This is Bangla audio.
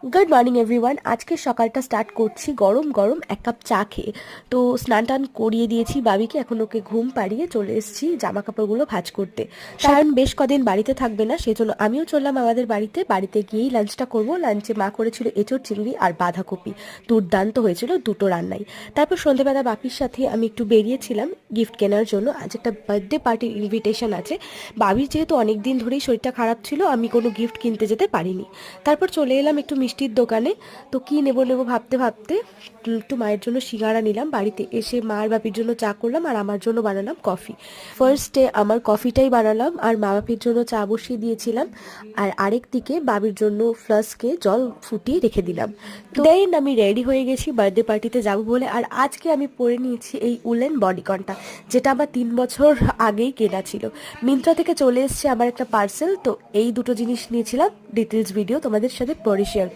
Good morning everyone. আজকে সকালটা স্টার্ট করছি গরম গরম এক কাপ চা খেয়ে। তো স্নান টান করিয়ে দিয়েছি বাবিকে, এখন ওকে ঘুম পাড়িয়ে চলে এসেছি জামা কাপড়গুলো ভাঁজ করতে। কারণ বেশ কদিন বাড়িতে থাকবে না, সেজন্য আমিও চললাম আমাদের বাড়িতে গিয়েই লাঞ্চটা করব। লাঞ্চে মা করেছিল এঁচোড় চিংড়ি আর বাঁধাকপি, দুর্দান্ত হয়েছিল দুটো রান্নাই। তারপর সন্ধ্যেবেলা বাপির সাথে আমি একটু বেরিয়েছিলাম গিফট কেনার জন্য। আজ একটা বার্থডে পার্টির ইনভিটেশন আছে। বাবির যেহেতু অনেক দিন ধরেই শরীরটা খারাপ ছিল, আমি কোনো গিফট কিনতে যেতে পারিনি। তারপর চলে এলাম একটু মিষ্টির দোকানে। তো কি নেবো নেবো ভাবতে ভাবতে একটু মায়ের জন্য সিঙ্গারা নিলাম। বাড়িতে এসে মা আর বাপির জন্য চা করলাম আর আমার জন্য বানালাম কফি। ফার্স্টে আমার কফিটাই বানালাম আর মা বাপির জন্য চা বসিয়ে দিয়েছিলাম। আর আরেক দিকে বাবির জন্য ফ্লাস্কে জল ফুটিয়ে রেখে দিলাম। দেন আমি রেডি হয়ে গেছি বার্থডে পার্টিতে যাবো বলে। আর আজকে আমি পরে নিয়েছি এই উলেন বডিকনটা, যেটা আমার 3 বছর আগেই কেনা ছিল। মিন্ত্রা থেকে চলে এসছে আমার একটা পার্সেল। তো এই দুটো জিনিস নিয়েছিলাম, ডিটেলস ভিডিও তোমাদের সাথে পরে শেয়ার